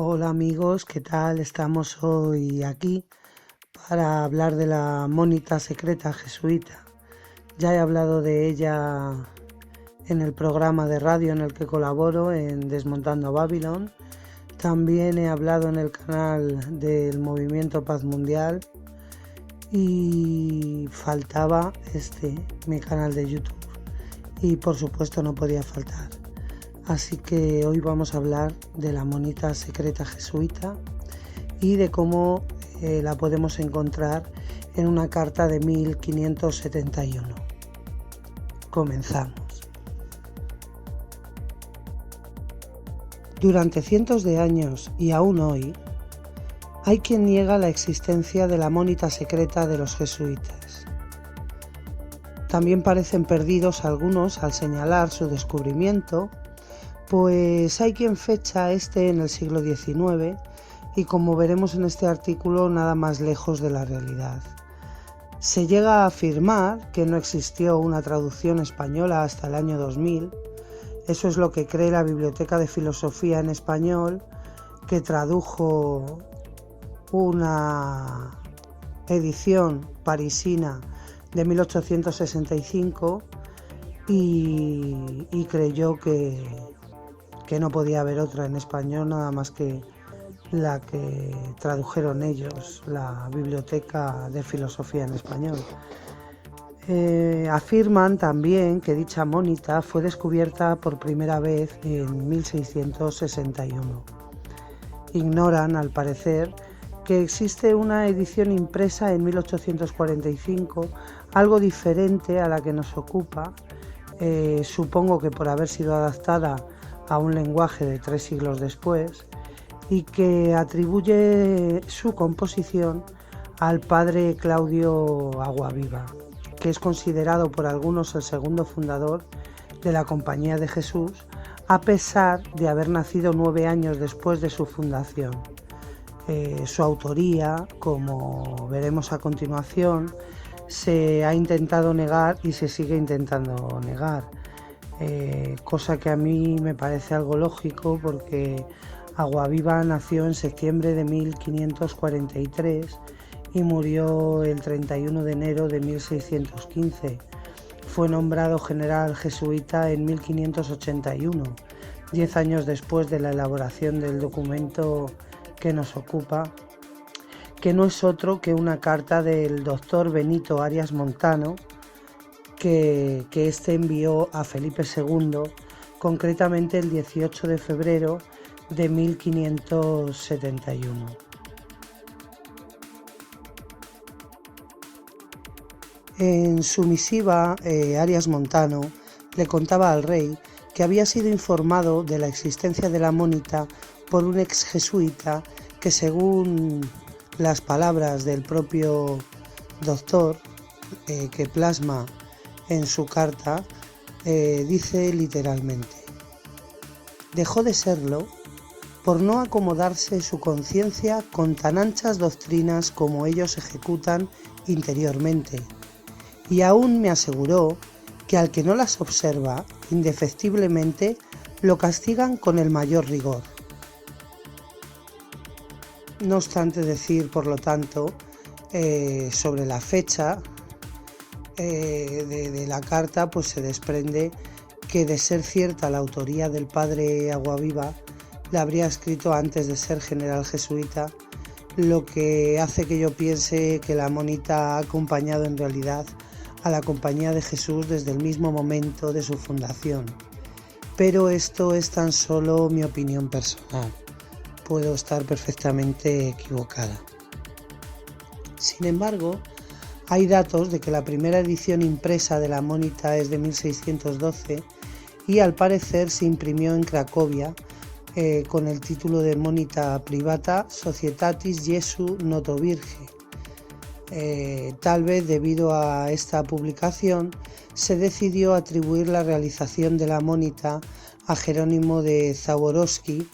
Hola amigos, ¿qué tal? Estamos hoy aquí para hablar de la Mónita secreta jesuita. Ya he hablado de ella en el programa de radio en el que colaboro, en Desmontando Babylon. También he hablado en el canal del Movimiento Paz Mundial y faltaba mi canal de YouTube. Y por supuesto no podía faltar. Así que hoy vamos a hablar de la Mónita secreta jesuita y de cómo la podemos encontrar en una carta de 1571. Comenzamos. Durante cientos de años y aún hoy, hay quien niega la existencia de la Mónita secreta de los jesuitas. También parecen perdidos algunos al señalar su descubrimiento, pues hay quien fecha en el siglo XIX y, como veremos en este artículo, nada más lejos de la realidad. Se llega a afirmar que no existió una traducción española hasta el año 2000. Eso es lo que cree la Biblioteca de Filosofía en Español, que tradujo una edición parisina de 1865 y creyó que no podía haber otra en español nada más que la que tradujeron ellos, la Biblioteca de Filosofía en Español. Afirman también que dicha Mónita fue descubierta por primera vez en 1661. Ignoran, al parecer, que existe una edición impresa en 1845, algo diferente a la que nos ocupa, supongo que por haber sido adaptada a un lenguaje de 3 siglos después, y que atribuye su composición al padre Claudio Aguaviva, que es considerado por algunos el segundo fundador de la Compañía de Jesús, a pesar de haber nacido 9 años después de su fundación. Su autoría, como veremos a continuación, se ha intentado negar y se sigue intentando negar, cosa que a mí me parece algo lógico, porque Aguaviva nació en septiembre de 1543 y murió el 31 de enero de 1615. Fue nombrado general jesuita en 1581, 10 años después de la elaboración del documento que nos ocupa, que no es otro que una carta del doctor Benito Arias Montano, que envió a Felipe II, concretamente el 18 de febrero de 1571. En su misiva, Arias Montano le contaba al rey que había sido informado de la existencia de la Mónita por un ex jesuita que, según las palabras del propio doctor que plasma en su carta, dice literalmente: dejó de serlo por no acomodarse su conciencia con tan anchas doctrinas como ellos ejecutan interiormente, y aún me aseguró que al que no las observa indefectiblemente lo castigan con el mayor rigor. No obstante decir, por lo tanto, sobre la fecha de la carta, pues se desprende que, de ser cierta la autoría del padre Aguaviva, la habría escrito antes de ser general jesuita, lo que hace que yo piense que la Mónita ha acompañado en realidad a la Compañía de Jesús desde el mismo momento de su fundación. Pero esto es tan solo mi opinión personal. Puedo estar perfectamente equivocada. Sin embargo, hay datos de que la primera edición impresa de la Mónita es de 1612 y al parecer se imprimió en Cracovia con el título de Mónita Privata Societatis Jesu Noto Virge. Tal vez debido a esta publicación se decidió atribuir la realización de la Mónita a Jerónimo de Zaworowski,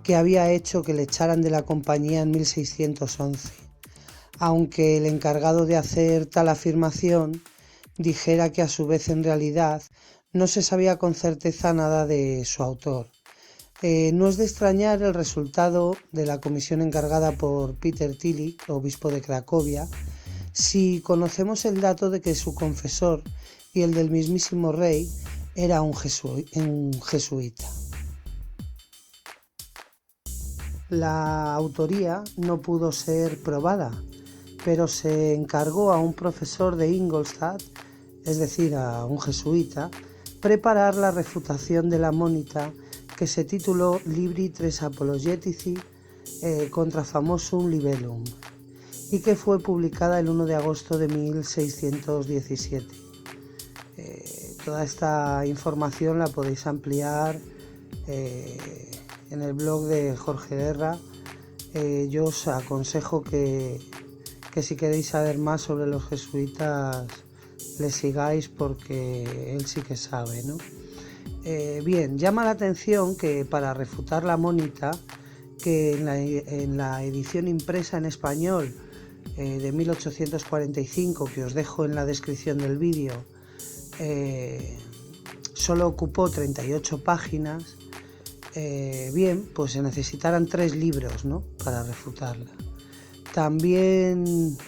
que había hecho que le echaran de la compañía en 1611, aunque el encargado de hacer tal afirmación dijera que a su vez en realidad no se sabía con certeza nada de su autor. No es de extrañar el resultado de la comisión encargada por Peter Tillich, obispo de Cracovia, si conocemos el dato de que su confesor y el del mismísimo rey era un jesuita. La autoría no pudo ser probada, pero se encargó a un profesor de Ingolstadt, es decir, a un jesuita, preparar la refutación de la monita que se tituló Libri Tres Apologetici contra famosum libellum y que fue publicada el 1 de agosto de 1617. Toda esta información la podéis ampliar en el blog de Jorge Guerra. Yo os aconsejo que si queréis saber más sobre los jesuitas le sigáis porque él sí que sabe, ¿no? Bien, llama la atención que para refutar la monita, que en la edición impresa en español de 1845, que os dejo en la descripción del vídeo, solo ocupó 38 páginas, bien, pues se necesitarán 3 libros, ¿no?, para refutarla. También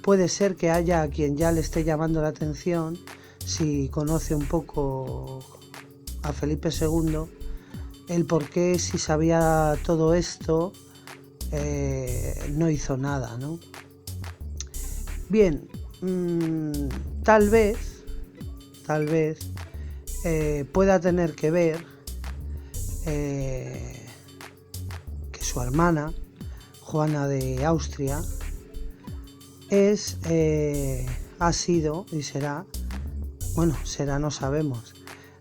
puede ser que haya a quien ya le esté llamando la atención, si conoce un poco a Felipe II, el por qué, si sabía todo esto, no hizo nada, ¿no? Bien, tal vez pueda tener que ver que su hermana, Juana de Austria, ha sido y será, no sabemos,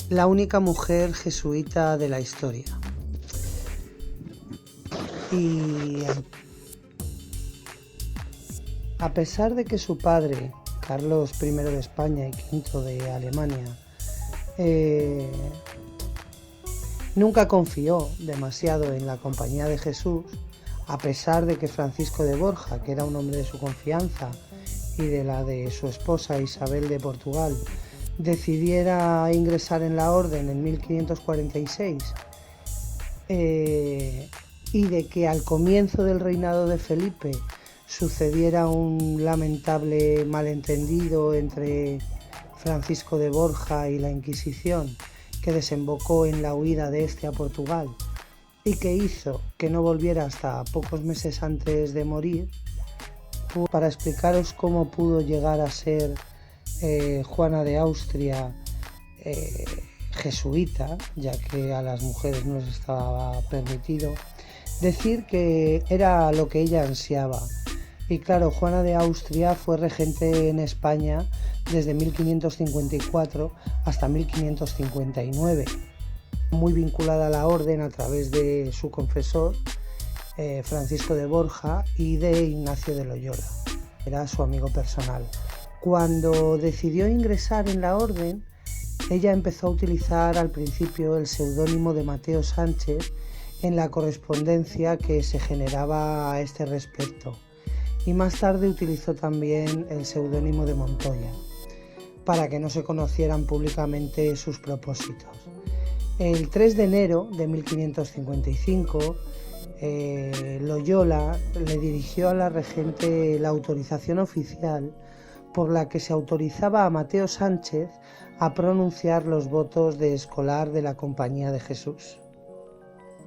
la única mujer jesuita de la historia. Y a pesar de que su padre, Carlos I de España y V de Alemania, nunca confió demasiado en la compañía de Jesús, a pesar de que Francisco de Borja, que era un hombre de su confianza, y de la de su esposa Isabel de Portugal, decidiera ingresar en la orden en 1546, y de que al comienzo del reinado de Felipe sucediera un lamentable malentendido entre Francisco de Borja y la Inquisición, que desembocó en la huida de este a Portugal y que hizo que no volviera hasta pocos meses antes de morir. Para explicaros cómo pudo llegar a ser Juana de Austria jesuita, ya que a las mujeres no les estaba permitido, decir que era lo que ella ansiaba. Y claro, Juana de Austria fue regente en España desde 1554 hasta 1559, muy vinculada a la orden a través de su confesor, Francisco de Borja, y de Ignacio de Loyola, era su amigo personal. Cuando decidió ingresar en la orden, ella empezó a utilizar al principio el seudónimo de Mateo Sánchez en la correspondencia que se generaba a este respecto, y más tarde utilizó también el seudónimo de Montoya, para que no se conocieran públicamente sus propósitos. El 3 de enero de 1555, Loyola le dirigió a la regente la autorización oficial por la que se autorizaba a Mateo Sánchez a pronunciar los votos de escolar de la Compañía de Jesús.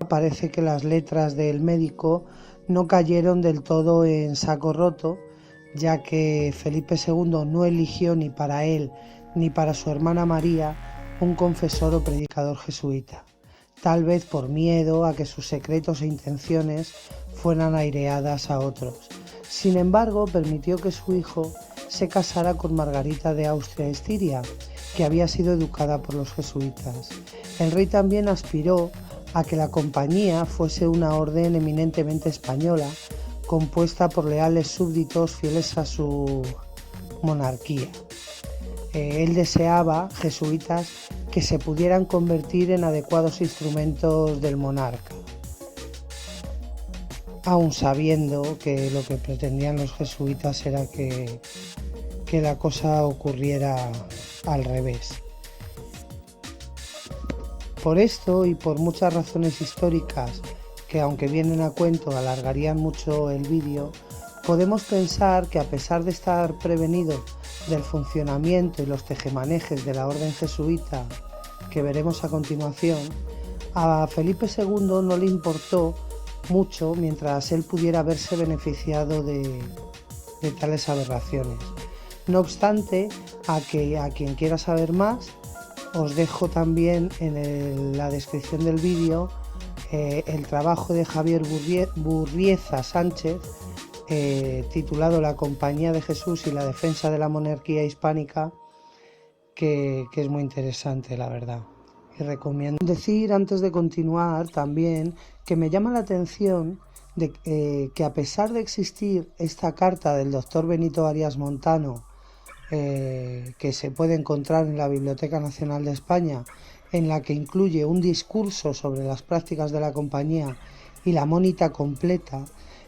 Parece que las letras del médico no cayeron del todo en saco roto, ya que Felipe II no eligió ni para él ni para su hermana María un confesor o predicador jesuita, tal vez por miedo a que sus secretos e intenciones fueran aireadas a otros. Sin embargo, permitió que su hijo se casara con Margarita de Austria-Estiria, que había sido educada por los jesuitas. El rey también aspiró a que la compañía fuese una orden eminentemente española, compuesta por leales súbditos fieles a su monarquía. Él deseaba jesuitas que se pudieran convertir en adecuados instrumentos del monarca, aun sabiendo que lo que pretendían los jesuitas era que la cosa ocurriera al revés. Por esto y por muchas razones históricas que, aunque vienen a cuento, alargarían mucho el vídeo, podemos pensar que, a pesar de estar prevenido del funcionamiento y los tejemanejes de la orden jesuita que veremos a continuación, a Felipe II no le importó mucho mientras él pudiera verse beneficiado de tales aberraciones. No obstante, a quien quiera saber más, os dejo también en la descripción del vídeo el trabajo de Javier Burrieza Sánchez, titulado La Compañía de Jesús y la defensa de la monarquía hispánica, que es muy interesante, la verdad, y recomiendo. Decir, antes de continuar, también que me llama la atención de que, a pesar de existir esta carta del doctor Benito Arias Montano, que se puede encontrar en la Biblioteca Nacional de España, en la que incluye un discurso sobre las prácticas de la compañía y la mónita completa,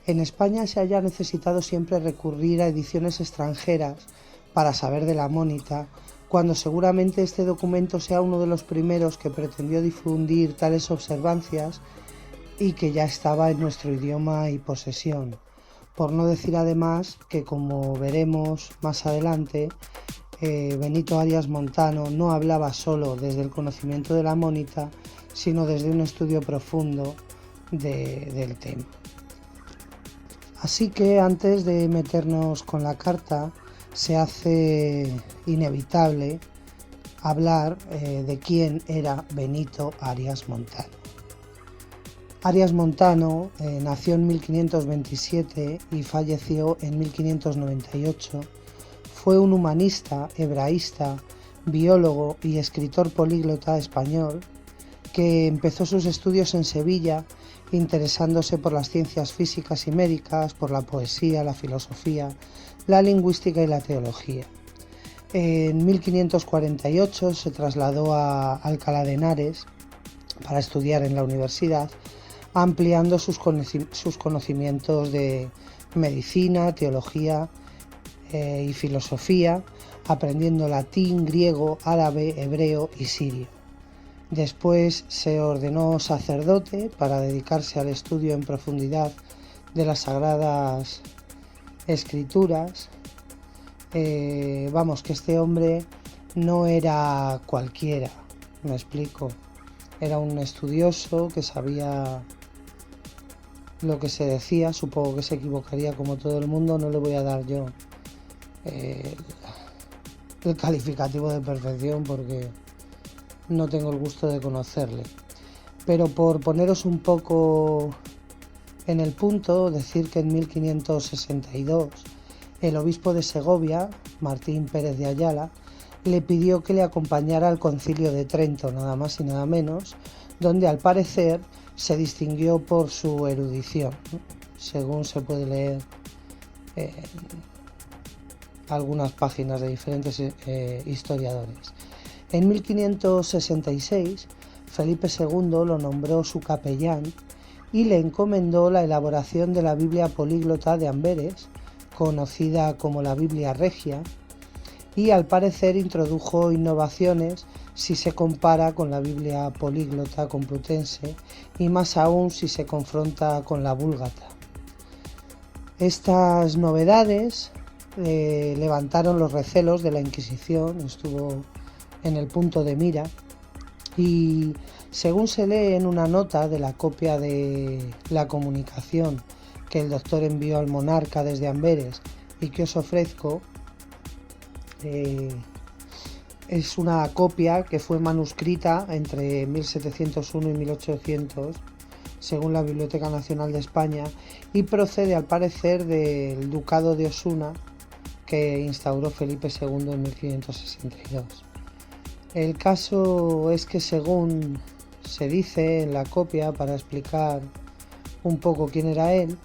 en España se haya necesitado siempre recurrir a ediciones extranjeras para saber de la mónita, cuando seguramente este documento sea uno de los primeros que pretendió difundir tales observancias y que ya estaba en nuestro idioma y posesión. Por no decir además que, como veremos más adelante, Benito Arias Montano no hablaba solo desde el conocimiento de la mónita, sino desde un estudio profundo del tema. Así que, antes de meternos con la carta, se hace inevitable hablar de quién era Benito Arias Montano. Arias Montano nació en 1527 y falleció en 1598. Fue un humanista, hebraísta, biólogo y escritor políglota español que empezó sus estudios en Sevilla, interesándose por las ciencias físicas y médicas, por la poesía, la filosofía, la lingüística y la teología. En 1548 se trasladó a Alcalá de Henares para estudiar en la universidad, ampliando sus conocimientos de medicina, teología y filosofía, aprendiendo latín, griego, árabe, hebreo y sirio. Después se ordenó sacerdote para dedicarse al estudio en profundidad de las Sagradas Escrituras. Que este hombre no era cualquiera, me explico. Era un estudioso que sabía lo que se decía. Supongo que se equivocaría como todo el mundo, no le voy a dar yo el calificativo de perfección porque no tengo el gusto de conocerle. Pero por poneros un poco en el punto, decir que en 1562 el obispo de Segovia, Martín Pérez de Ayala, le pidió que le acompañara al Concilio de Trento, nada más y nada menos, donde al parecer se distinguió por su erudición, según se puede leer en algunas páginas de diferentes historiadores. En 1566, Felipe II lo nombró su capellán y le encomendó la elaboración de la Biblia políglota de Amberes, conocida como la Biblia Regia, y al parecer introdujo innovaciones si se compara con la Biblia políglota complutense y más aún si se confronta con la Vulgata. Estas novedades levantaron los recelos de la Inquisición, estuvo en el punto de mira, y según se lee en una nota de la copia de la comunicación que el doctor envió al monarca desde Amberes y que os ofrezco, es una copia que fue manuscrita entre 1701 y 1800, según la Biblioteca Nacional de España, y procede al parecer del Ducado de Osuna que instauró Felipe II en 1562. El caso es que, según se dice en la copia, para explicar un poco quién era él,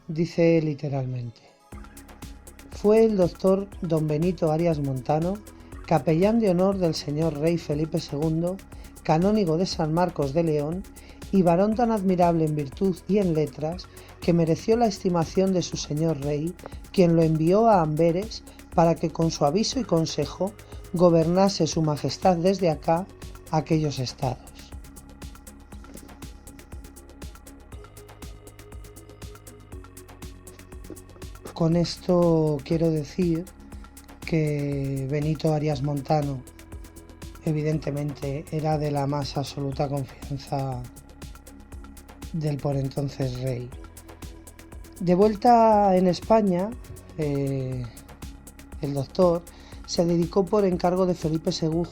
dice literalmente: fue el doctor don Benito Arias Montano, capellán de honor del señor rey Felipe II, canónigo de San Marcos de León y varón tan admirable en virtud y en letras que mereció la estimación de su señor rey, quien lo envió a Amberes para que con su aviso y consejo gobernase su majestad desde acá aquellos estados. Con esto quiero decir que Benito Arias Montano evidentemente era de la más absoluta confianza del por entonces rey. De vuelta en España, el doctor se dedicó por encargo de Felipe II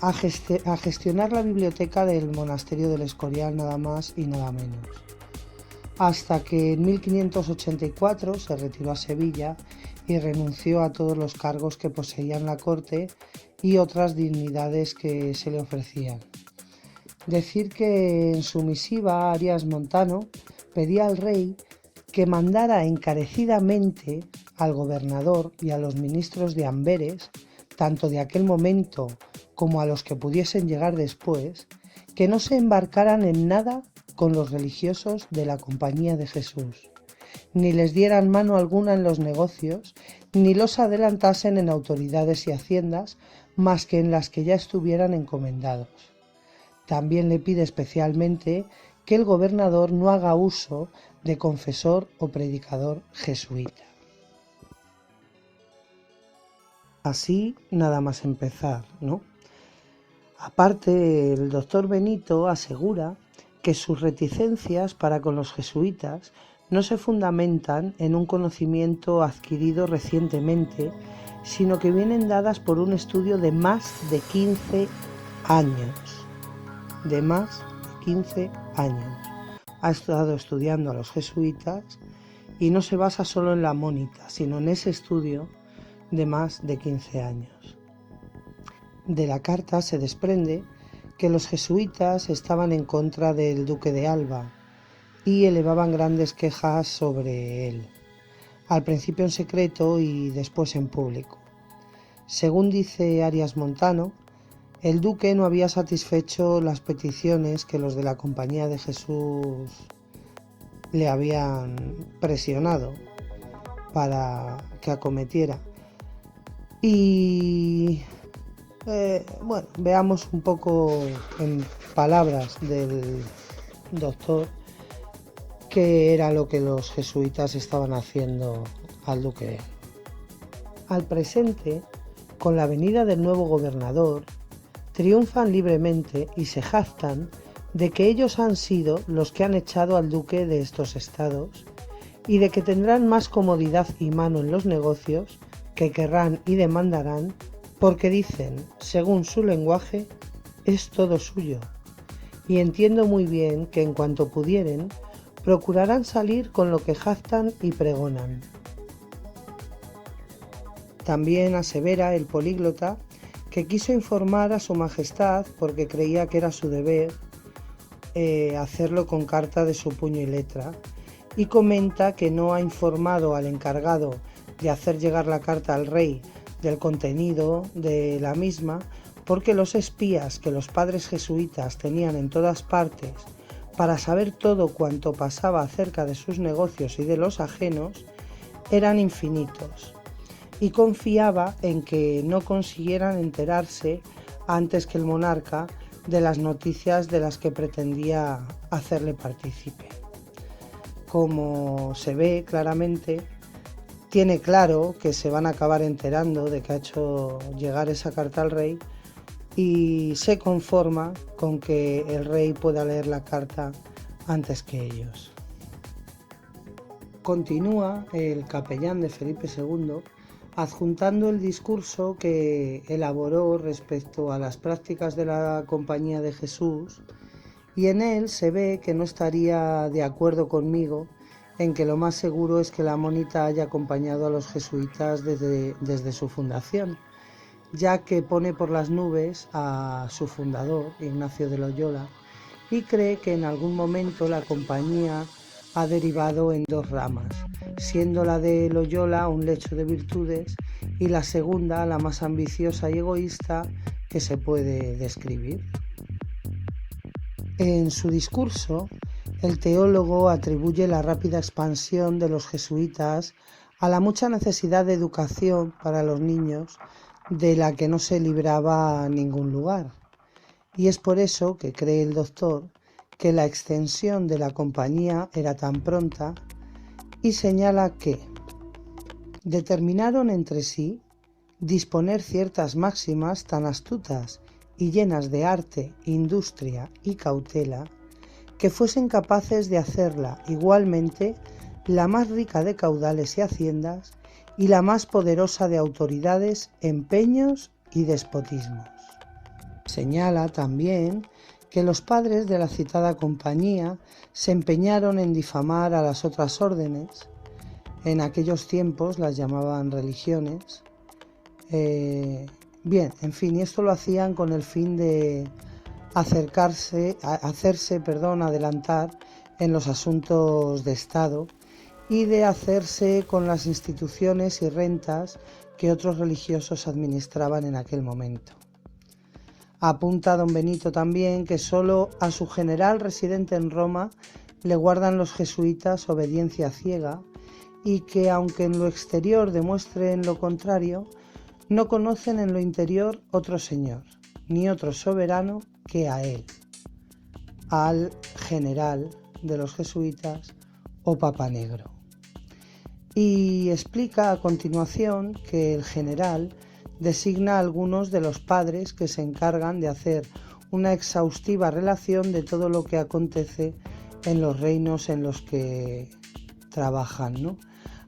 a gestionar la biblioteca del monasterio del Escorial, nada más y nada menos. Hasta que en 1584 se retiró a Sevilla y renunció a todos los cargos que poseía en la corte y otras dignidades que se le ofrecían. Decir que en su misiva Arias Montano pedía al rey que mandara encarecidamente al gobernador y a los ministros de Amberes, tanto de aquel momento como a los que pudiesen llegar después, que no se embarcaran en nada con los religiosos de la Compañía de Jesús, ni les dieran mano alguna en los negocios, ni los adelantasen en autoridades y haciendas, más que en las que ya estuvieran encomendados. También le pide especialmente que el gobernador no haga uso de confesor o predicador jesuita. Así, nada más empezar, ¿no? Aparte, el doctor Benito asegura que sus reticencias para con los jesuitas no se fundamentan en un conocimiento adquirido recientemente, sino que vienen dadas por un estudio de más de 15 años. De más de 15 años. Ha estado estudiando a los jesuitas y no se basa solo en la Mónica, sino en ese estudio de más de 15 años. De la carta se desprende que los jesuitas estaban en contra del duque de Alba y elevaban grandes quejas sobre él, al principio en secreto y después en público. Según dice Arias Montano, el duque no había satisfecho las peticiones que los de la Compañía de Jesús le habían presionado para que acometiera. Y bueno, veamos un poco en palabras del doctor qué era lo que los jesuitas estaban haciendo al duque. Al presente, con la venida del nuevo gobernador, triunfan libremente y se jactan de que ellos han sido los que han echado al duque de estos estados y de que tendrán más comodidad y mano en los negocios, que querrán y demandarán, porque dicen, según su lenguaje, es todo suyo, y entiendo muy bien que en cuanto pudieren, procurarán salir con lo que jactan y pregonan. También asevera el políglota que quiso informar a su majestad porque creía que era su deber hacerlo con carta de su puño y letra, y comenta que no ha informado al encargado de hacer llegar la carta al rey del contenido de la misma, porque los espías que los padres jesuitas tenían en todas partes para saber todo cuanto pasaba acerca de sus negocios y de los ajenos eran infinitos, y confiaba en que no consiguieran enterarse antes que el monarca de las noticias de las que pretendía hacerle partícipe. Como se ve claramente, tiene claro que se van a acabar enterando de que ha hecho llegar esa carta al rey y se conforma con que el rey pueda leer la carta antes que ellos. Continúa el capellán de Felipe II adjuntando el discurso que elaboró respecto a las prácticas de la Compañía de Jesús, y en él se ve que no estaría de acuerdo conmigo en que lo más seguro es que la Mónica haya acompañado a los jesuitas desde su fundación, ya que pone por las nubes a su fundador, Ignacio de Loyola, y cree que en algún momento la compañía ha derivado en dos ramas, siendo la de Loyola un lecho de virtudes y la segunda la más ambiciosa y egoísta que se puede describir. En su discurso, el teólogo atribuye la rápida expansión de los jesuitas a la mucha necesidad de educación para los niños de la que no se libraba ningún lugar. Y es por eso que cree el doctor que la extensión de la compañía era tan pronta y señala que determinaron entre sí disponer ciertas máximas tan astutas y llenas de arte, industria y cautela que fuesen capaces de hacerla igualmente la más rica de caudales y haciendas y la más poderosa de autoridades, empeños y despotismos. Señala también que los padres de la citada compañía se empeñaron en difamar a las otras órdenes. En aquellos tiempos las llamaban religiones. Y esto lo hacían con el fin de adelantar en los asuntos de Estado y de hacerse con las instituciones y rentas que otros religiosos administraban en aquel momento. Apunta don Benito también que solo a su general residente en Roma le guardan los jesuitas obediencia ciega y que aunque en lo exterior demuestren lo contrario, no conocen en lo interior otro señor, ni otro soberano que a él, al general de los jesuitas o Papa Negro. Y explica a continuación que el general designa a algunos de los padres que se encargan de hacer una exhaustiva relación de todo lo que acontece en los reinos en los que trabajan, ¿no?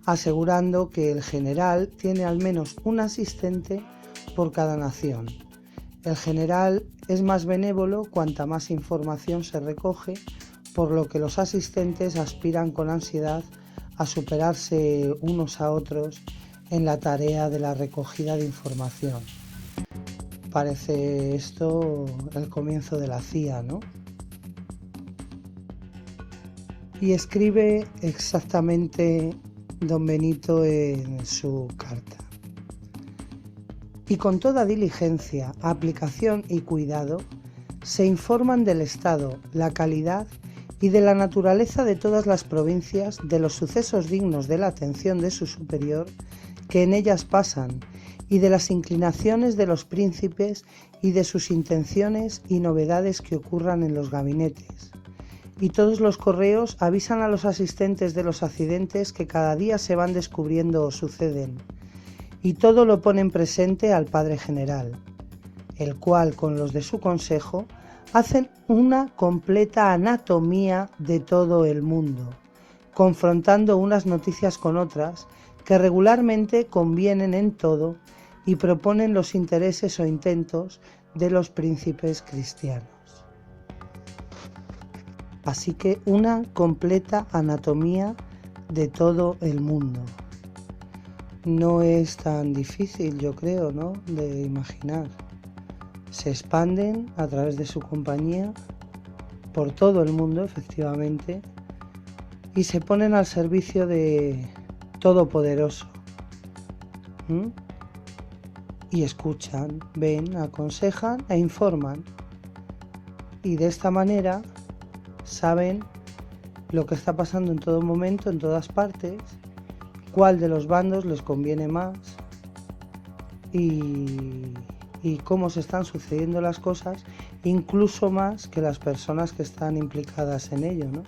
Asegurando que el general tiene al menos un asistente por cada nación. El general es más benévolo cuanta más información se recoge, por lo que los asistentes aspiran con ansiedad a superarse unos a otros en la tarea de la recogida de información. Parece esto el comienzo de la CIA, ¿no? Y escribe exactamente don Benito en su carta. Y con toda diligencia, aplicación y cuidado, se informan del estado, la calidad y de la naturaleza de todas las provincias, de los sucesos dignos de la atención de su superior que en ellas pasan, y de las inclinaciones de los príncipes y de sus intenciones y novedades que ocurran en los gabinetes. Y todos los correos avisan a los asistentes de los accidentes que cada día se van descubriendo o suceden, y todo lo ponen presente al padre general, el cual con los de su consejo hacen una completa anatomía de todo el mundo, confrontando unas noticias con otras que regularmente convienen en todo y proponen los intereses o intentos de los príncipes cristianos. Así que una completa anatomía de todo el mundo. No es tan difícil, yo creo, ¿no?, de imaginar. Se expanden a través de su compañía por todo el mundo, efectivamente, y se ponen al servicio de Todopoderoso. Y escuchan, ven, aconsejan e informan. Y de esta manera saben lo que está pasando en todo momento, en todas partes, cuál de los bandos les conviene más y cómo se están sucediendo las cosas, incluso más que las personas que están implicadas en ello, ¿no?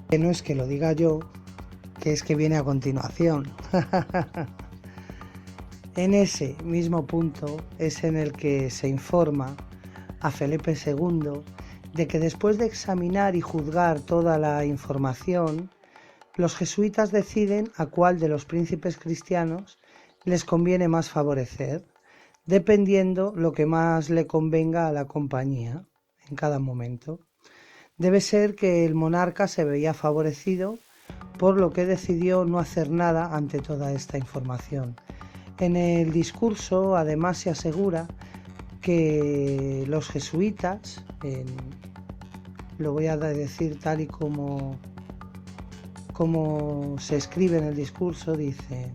Que no es que lo diga yo, que es que viene a continuación. En ese mismo punto es en el que se informa a Felipe II de que después de examinar y juzgar toda la información, los jesuitas deciden a cuál de los príncipes cristianos les conviene más favorecer, dependiendo lo que más le convenga a la compañía en cada momento. Debe ser que el monarca se veía favorecido, por lo que decidió no hacer nada ante toda esta información. En el discurso, además, se asegura que los jesuitas, lo voy a decir tal y como se escribe en el discurso, dice: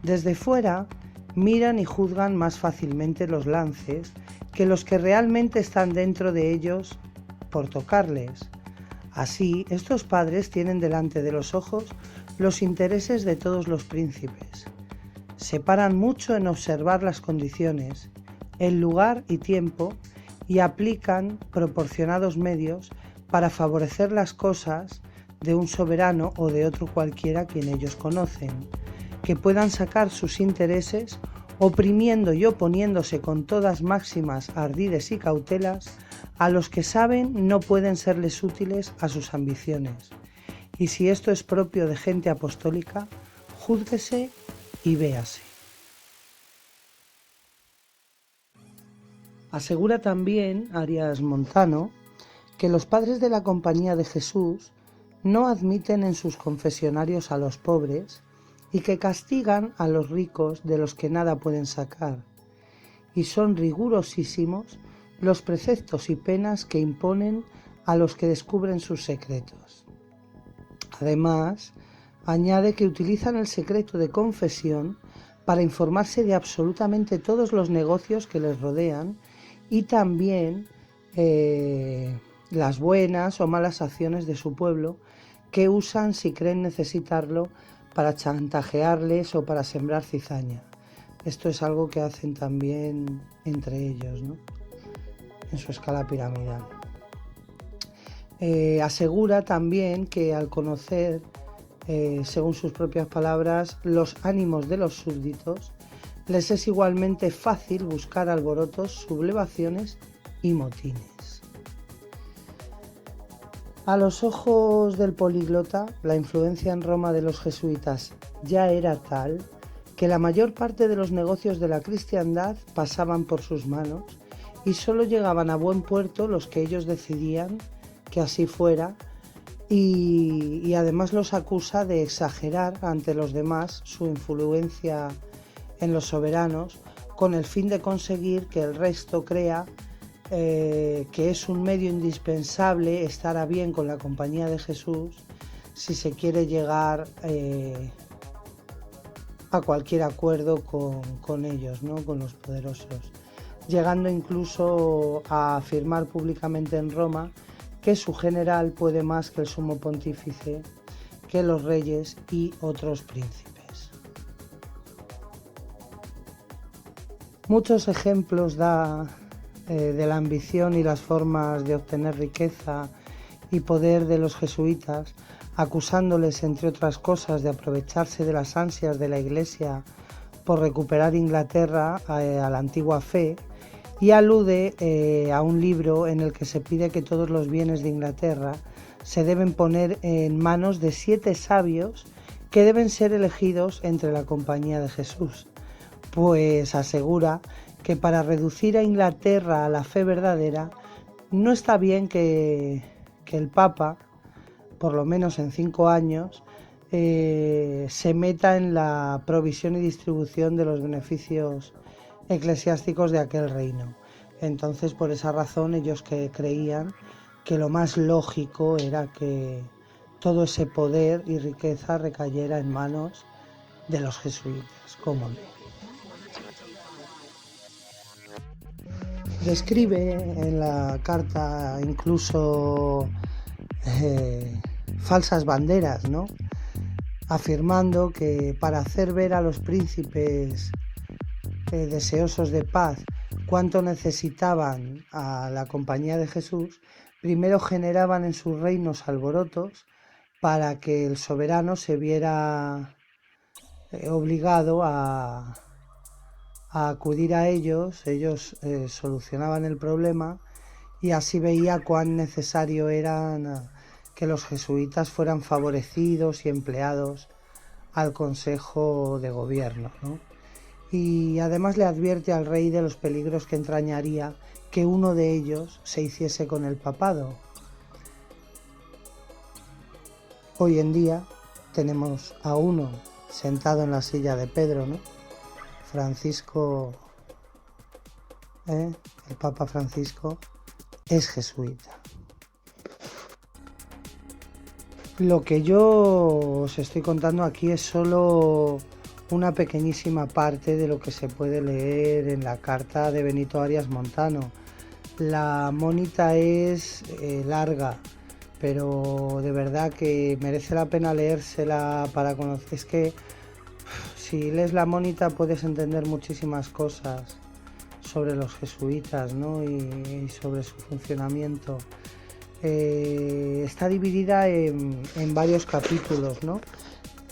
desde fuera miran y juzgan más fácilmente los lances que los que realmente están dentro de ellos por tocarles. Así, estos padres tienen delante de los ojos los intereses de todos los príncipes. Se paran mucho en observar las condiciones, el lugar y tiempo y aplican proporcionados medios para favorecer las cosas de un soberano o de otro cualquiera quien ellos conocen, que puedan sacar sus intereses oprimiendo y oponiéndose con todas máximas ardides y cautelas a los que saben no pueden serles útiles a sus ambiciones. Y si esto es propio de gente apostólica, júzguese y véase. Asegura también Arias Montano que los padres de la Compañía de Jesús no admiten en sus confesionarios a los pobres y que castigan a los ricos de los que nada pueden sacar, y son rigurosísimos los preceptos y penas que imponen a los que descubren sus secretos. Además, añade que utilizan el secreto de confesión para informarse de absolutamente todos los negocios que les rodean y también las buenas o malas acciones de su pueblo que usan si creen necesitarlo para chantajearles o para sembrar cizaña. Esto es algo que hacen también entre ellos, ¿no?, en su escala piramidal. Asegura también que al conocer, según sus propias palabras, los ánimos de los súbditos, les es igualmente fácil buscar alborotos, sublevaciones y motines. A los ojos del políglota, la influencia en Roma de los jesuitas ya era tal que la mayor parte de los negocios de la cristiandad pasaban por sus manos y solo llegaban a buen puerto los que ellos decidían que así fuera, y además los acusa de exagerar ante los demás su influencia en los soberanos con el fin de conseguir que el resto crea que es un medio indispensable estar a bien con la Compañía de Jesús si se quiere llegar a cualquier acuerdo con ellos, ¿no?, con los poderosos, llegando incluso a afirmar públicamente en Roma que su general puede más que el sumo pontífice, que los reyes y otros príncipes. Muchos ejemplos da de la ambición y las formas de obtener riqueza y poder de los jesuitas, acusándoles, entre otras cosas, de aprovecharse de las ansias de la Iglesia por recuperar Inglaterra a la antigua fe, y alude a un libro en el que se pide que todos los bienes de Inglaterra se deben poner en manos de 7 sabios que deben ser elegidos entre la Compañía de Jesús, pues asegura que para reducir a Inglaterra a la fe verdadera no está bien que el Papa, por lo menos en 5 años, se meta en la provisión y distribución de los beneficios eclesiásticos de aquel reino. Entonces, por esa razón, ellos que creían que lo más lógico era que todo ese poder y riqueza recayera en manos de los jesuitas. ¿Cómo no? Describe en la carta incluso falsas banderas, ¿no?, afirmando que para hacer ver a los príncipes deseosos de paz cuánto necesitaban a la Compañía de Jesús, primero generaban en sus reinos alborotos para que el soberano se viera obligado a acudir a ellos. Ellos solucionaban el problema y así veía cuán necesario era que los jesuitas fueran favorecidos y empleados al Consejo de Gobierno, ¿no? Y además le advierte al rey de los peligros que entrañaría que uno de ellos se hiciese con el papado. Hoy en día tenemos a uno sentado en la silla de Pedro, ¿no? Francisco, el Papa Francisco, es jesuita. Lo que yo os estoy contando aquí es solo una pequeñísima parte de lo que se puede leer en la carta de Benito Arias Montano. La mónita es larga, pero de verdad que merece la pena leérsela para conocer. Es que si lees la Mónita puedes entender muchísimas cosas sobre los jesuitas, ¿no? y sobre su funcionamiento. Está dividida en varios capítulos, ¿no?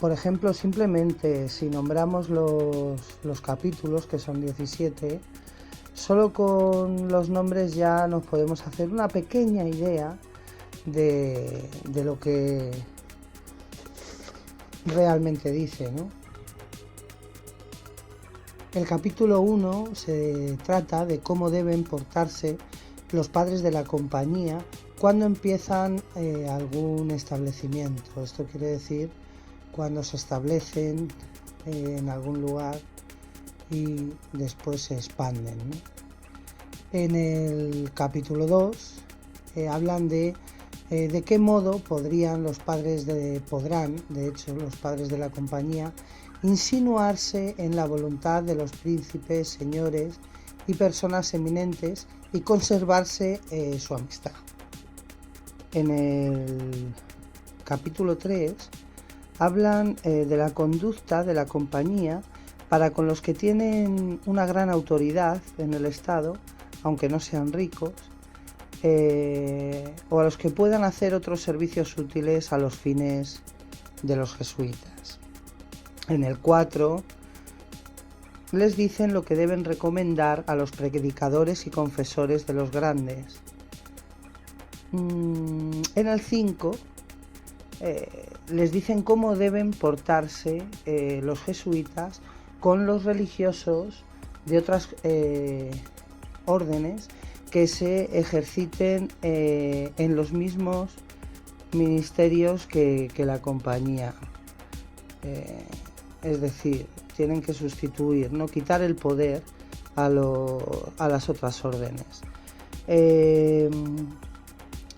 Por ejemplo, simplemente si nombramos los capítulos, que son 17, solo con los nombres ya nos podemos hacer una pequeña idea de lo que realmente dice, ¿no? El capítulo 1 se trata de cómo deben portarse los padres de la compañía cuando empiezan algún establecimiento. Esto quiere decir cuando se establecen en algún lugar y después se expanden, ¿no? En el capítulo 2 hablan de qué modo podrán, de hecho, los padres de la compañía, insinuarse en la voluntad de los príncipes, señores y personas eminentes y conservarse su amistad. En el capítulo 3 hablan de la conducta de la compañía para con los que tienen una gran autoridad en el Estado, aunque no sean ricos, o a los que puedan hacer otros servicios útiles a los fines de los jesuitas. En el 4 les dicen lo que deben recomendar a los predicadores y confesores de los grandes. En el 5 les dicen cómo deben portarse los jesuitas con los religiosos de otras órdenes que se ejerciten en los mismos ministerios que la compañía. Es decir, tienen que sustituir, no quitar el poder a las otras órdenes.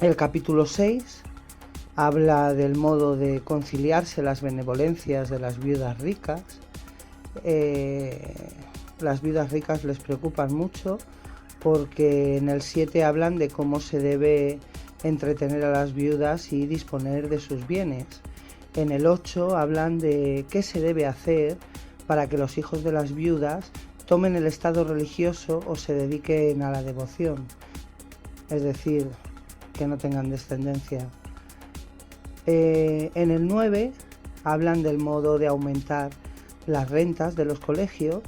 El capítulo 6 habla del modo de conciliarse las benevolencias de las viudas ricas. Las viudas ricas les preocupan mucho porque en el 7 hablan de cómo se debe entretener a las viudas y disponer de sus bienes. En el 8 hablan de qué se debe hacer para que los hijos de las viudas tomen el estado religioso o se dediquen a la devoción, es decir, que no tengan descendencia. En el 9 hablan del modo de aumentar las rentas de los colegios.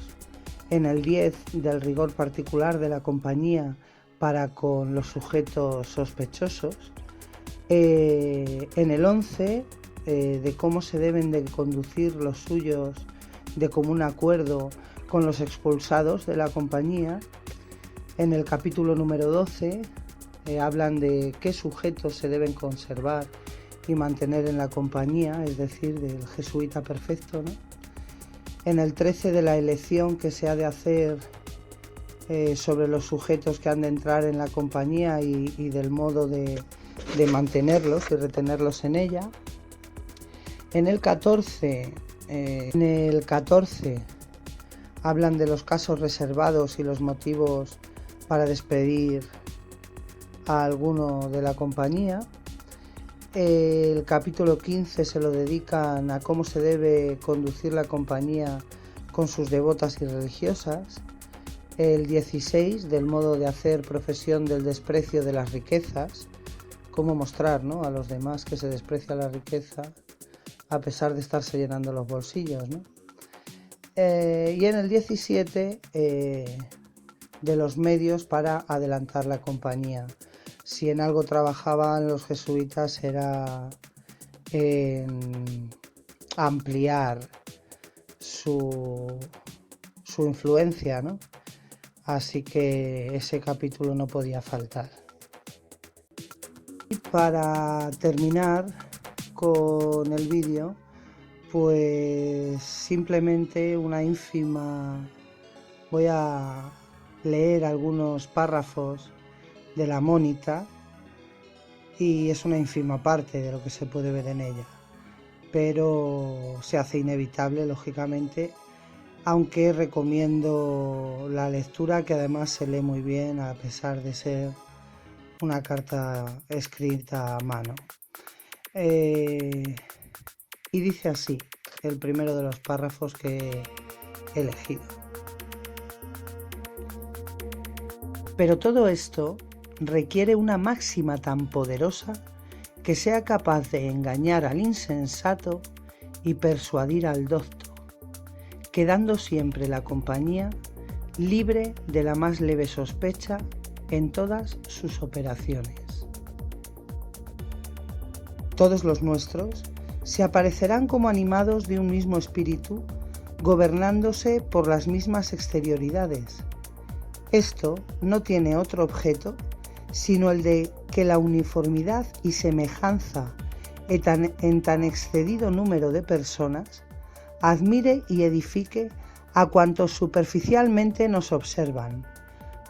En el 10 del rigor particular de la compañía para con los sujetos sospechosos. En el 11 de cómo se deben de conducir los suyos de común acuerdo con los expulsados de la compañía. En el capítulo número 12 hablan de qué sujetos se deben conservar y mantener en la compañía, es decir, del jesuita perfecto, ¿no? En el 13 de la elección que se ha de hacer sobre los sujetos que han de entrar en la compañía y del modo de mantenerlos y retenerlos en ella. En el 14 hablan de los casos reservados y los motivos para despedir a alguno de la compañía. El capítulo 15 se lo dedican a cómo se debe conducir la compañía con sus devotas y religiosas. El 16 del modo de hacer profesión del desprecio de las riquezas, cómo mostrar, ¿no?, a los demás que se desprecia la riqueza a pesar de estarse llenando los bolsillos, ¿no? Y en el 17 de los medios para adelantar la compañía. Si en algo trabajaban los jesuitas era en ampliar su influencia, ¿no? Así que ese capítulo no podía faltar. Y para terminar con el vídeo, pues simplemente una ínfima, voy a leer algunos párrafos de la Mónita y es una ínfima parte de lo que se puede ver en ella, pero se hace inevitable, lógicamente, aunque recomiendo la lectura, que además se lee muy bien a pesar de ser una carta escrita a mano. Y dice así, el primero de los párrafos que he elegido. Pero todo esto requiere una máxima tan poderosa que sea capaz de engañar al insensato y persuadir al docto, quedando siempre la compañía libre de la más leve sospecha en todas sus operaciones. Todos los nuestros se aparecerán como animados de un mismo espíritu, gobernándose por las mismas exterioridades. Esto no tiene otro objeto sino el de que la uniformidad y semejanza en tan excedido número de personas admire y edifique a cuantos superficialmente nos observan,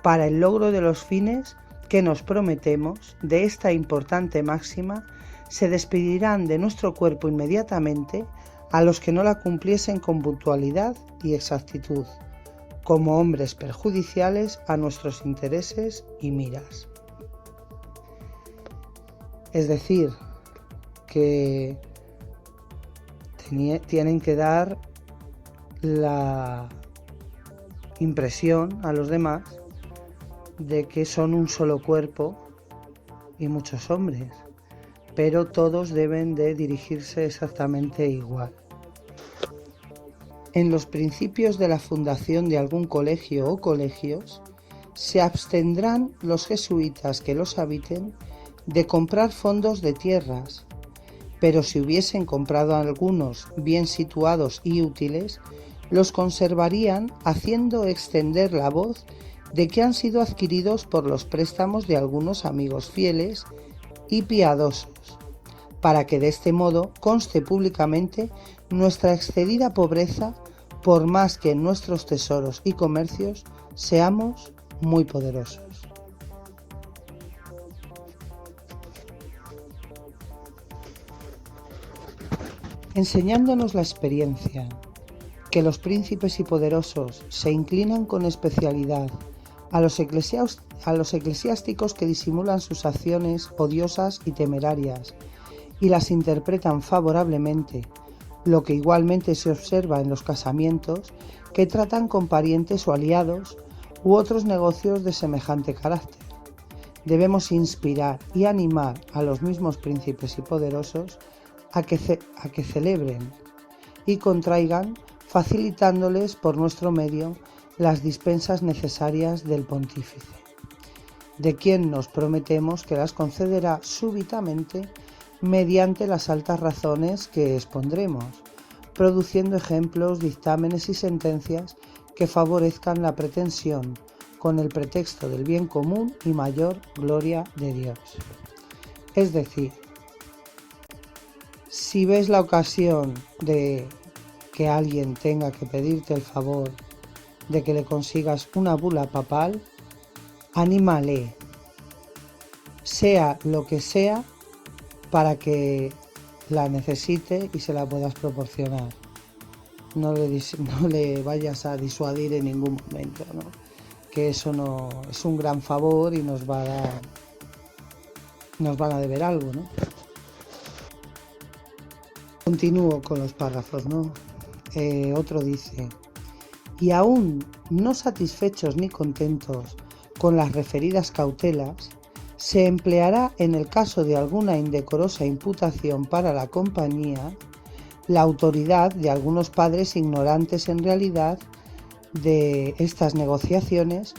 para el logro de los fines que nos prometemos. De esta importante máxima se despedirán de nuestro cuerpo inmediatamente a los que no la cumpliesen con puntualidad y exactitud, como hombres perjudiciales a nuestros intereses y miras. Es decir, que tienen que dar la impresión a los demás de que son un solo cuerpo y muchos hombres, pero todos deben de dirigirse exactamente igual. En los principios de la fundación de algún colegio o colegios, se abstendrán los jesuitas que los habiten de comprar fondos de tierras, pero si hubiesen comprado algunos bien situados y útiles, los conservarían haciendo extender la voz de que han sido adquiridos por los préstamos de algunos amigos fieles y piadosos, para que de este modo conste públicamente nuestra excedida pobreza, por más que en nuestros tesoros y comercios seamos muy poderosos. Enseñándonos la experiencia que los príncipes y poderosos se inclinan con especialidad a los eclesiásticos que disimulan sus acciones odiosas y temerarias y las interpretan favorablemente, lo que igualmente se observa en los casamientos que tratan con parientes o aliados u otros negocios de semejante carácter. Debemos inspirar y animar a los mismos príncipes y poderosos a que celebren y contraigan, facilitándoles por nuestro medio las dispensas necesarias del pontífice, de quien nos prometemos que las concederá súbitamente mediante las altas razones que expondremos, produciendo ejemplos, dictámenes y sentencias que favorezcan la pretensión con el pretexto del bien común y mayor gloria de Dios. Es decir, si ves la ocasión de que alguien tenga que pedirte el favor de que le consigas una bula papal, anímale, sea lo que sea, para que la necesite y se la puedas proporcionar. No le vayas a disuadir en ningún momento, ¿no? Que eso no es un gran favor y nos van a deber algo, ¿no? Continúo con los párrafos, ¿no? Otro dice: y aún no satisfechos ni contentos con las referidas cautelas, se empleará en el caso de alguna indecorosa imputación para la compañía la autoridad de algunos padres ignorantes en realidad de estas negociaciones,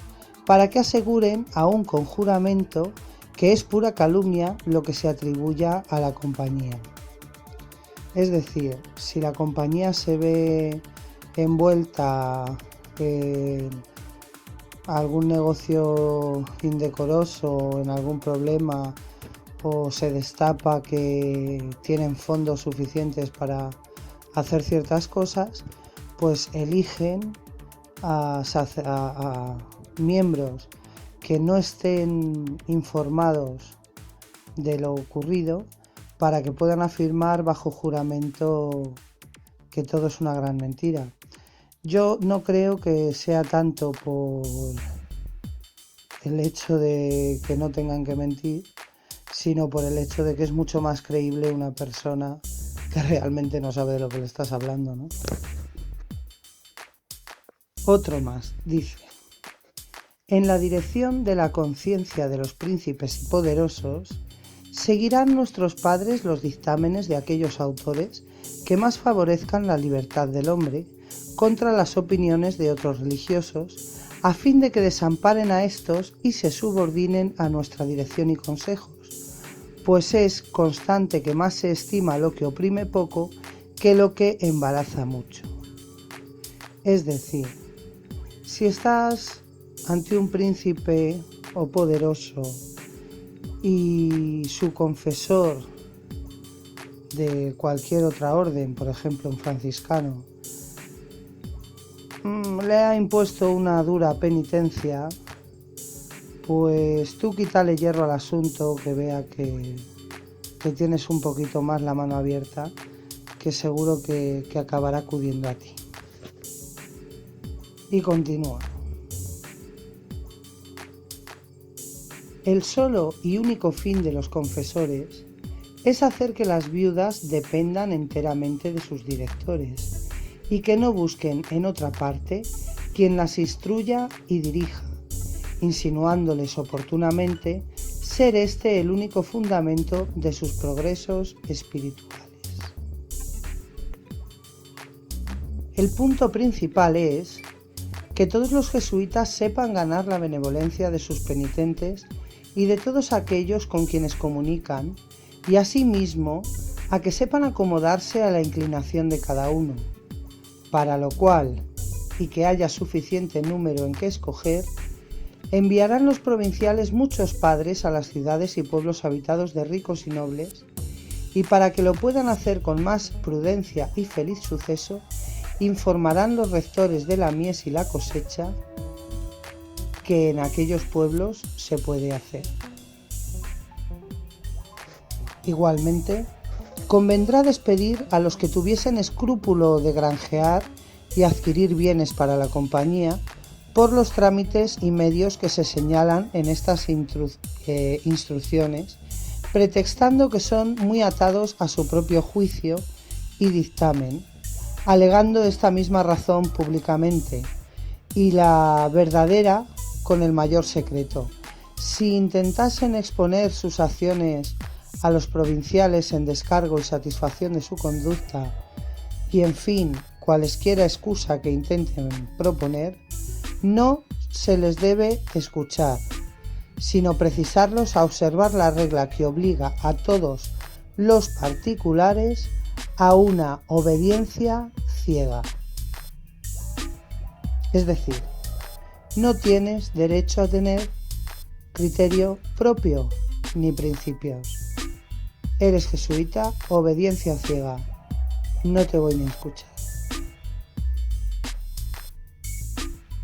para que aseguren aún con juramento que es pura calumnia lo que se atribuya a la compañía. Es decir, si la compañía se ve envuelta en algún negocio indecoroso, en algún problema, o se destapa que tienen fondos suficientes para hacer ciertas cosas, pues eligen a miembros que no estén informados de lo ocurrido, para que puedan afirmar bajo juramento que todo es una gran mentira. Yo no creo que sea tanto por el hecho de que no tengan que mentir, sino por el hecho de que es mucho más creíble una persona que realmente no sabe de lo que le estás hablando, ¿no? Otro más, dice: en la dirección de la conciencia de los príncipes y poderosos, seguirán nuestros padres los dictámenes de aquellos autores que más favorezcan la libertad del hombre contra las opiniones de otros religiosos, a fin de que desamparen a estos y se subordinen a nuestra dirección y consejos, pues es constante que más se estima lo que oprime poco que lo que embaraza mucho. Es decir, si estás ante un príncipe o poderoso y su confesor de cualquier otra orden, por ejemplo un franciscano, le ha impuesto una dura penitencia, pues tú quítale hierro al asunto, que vea que tienes un poquito más la mano abierta, que seguro que acabará acudiendo a ti. Y continúa. El solo y único fin de los confesores es hacer que las viudas dependan enteramente de sus directores y que no busquen en otra parte quien las instruya y dirija, insinuándoles oportunamente ser este el único fundamento de sus progresos espirituales. El punto principal es que todos los jesuitas sepan ganar la benevolencia de sus penitentes y de todos aquellos con quienes comunican, y asimismo a que sepan acomodarse a la inclinación de cada uno, para lo cual, y que haya suficiente número en que escoger, enviarán los provinciales muchos padres a las ciudades y pueblos habitados de ricos y nobles, y para que lo puedan hacer con más prudencia y feliz suceso, informarán los rectores de la mies y la cosecha que en aquellos pueblos se puede hacer. Igualmente, convendrá despedir a los que tuviesen escrúpulo de granjear y adquirir bienes para la compañía por los trámites y medios que se señalan en estas instrucciones, pretextando que son muy atados a su propio juicio y dictamen, alegando esta misma razón públicamente, y la verdadera con el mayor secreto. Si intentasen exponer sus acciones a los provinciales en descargo y satisfacción de su conducta, y en fin, cualesquiera excusa que intenten proponer, no se les debe escuchar, sino precisarlos a observar la regla que obliga a todos los particulares a una obediencia ciega. Es decir, no tienes derecho a tener criterio propio ni principios. Eres jesuita, obediencia ciega. No te voy ni a escuchar.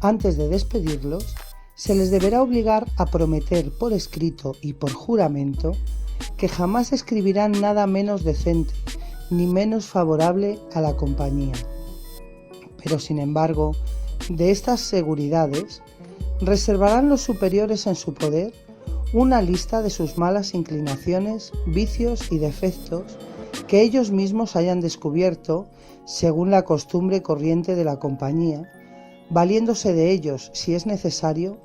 Antes de despedirlos, se les deberá obligar a prometer por escrito y por juramento que jamás escribirán nada menos decente ni menos favorable a la compañía. Pero sin embargo, de estas seguridades, reservarán los superiores en su poder una lista de sus malas inclinaciones, vicios y defectos que ellos mismos hayan descubierto según la costumbre corriente de la compañía, valiéndose de ellos, si es necesario,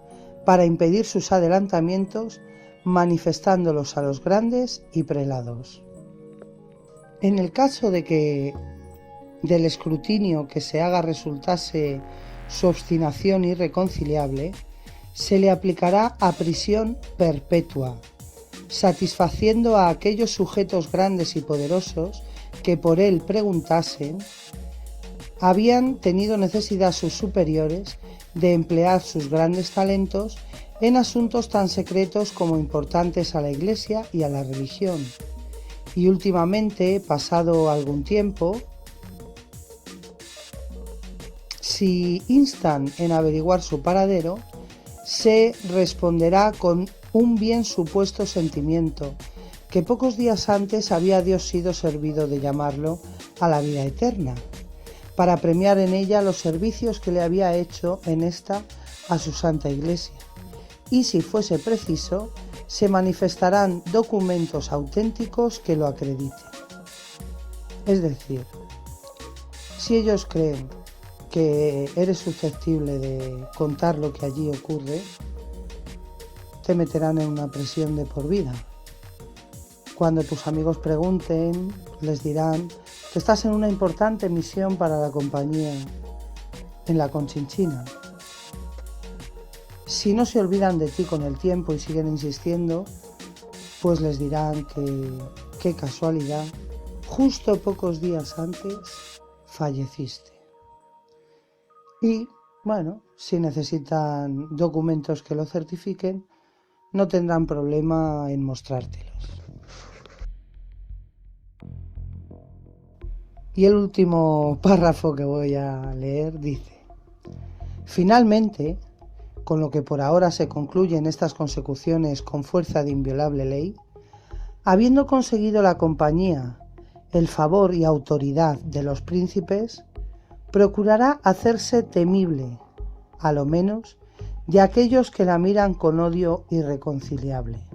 para impedir sus adelantamientos, manifestándolos a los grandes y prelados. En el caso de que del escrutinio que se haga resultase su obstinación irreconciliable, se le aplicará a prisión perpetua, satisfaciendo a aquellos sujetos grandes y poderosos que por él preguntasen, habían tenido necesidad sus superiores de emplear sus grandes talentos en asuntos tan secretos como importantes a la Iglesia y a la religión. Y últimamente, pasado algún tiempo, si instan en averiguar su paradero, se responderá con un bien supuesto sentimiento, que pocos días antes había Dios sido servido de llamarlo a la vida eterna, para premiar en ella los servicios que le había hecho en esta a su Santa Iglesia, y si fuese preciso, se manifestarán documentos auténticos que lo acrediten. Es decir, si ellos creen que eres susceptible de contar lo que allí ocurre, te meterán en una prisión de por vida. Cuando tus amigos pregunten, les dirán que estás en una importante misión para la compañía en la Conchinchina. Si no se olvidan de ti con el tiempo y siguen insistiendo, pues les dirán que, qué casualidad, justo pocos días antes falleciste. Y, bueno, si necesitan documentos que lo certifiquen, no tendrán problema en mostrártelos. Y el último párrafo que voy a leer dice: finalmente, con lo que por ahora se concluyen estas consecuciones con fuerza de inviolable ley, habiendo conseguido la compañía el favor y autoridad de los príncipes, procurará hacerse temible, a lo menos, de aquellos que la miran con odio irreconciliable.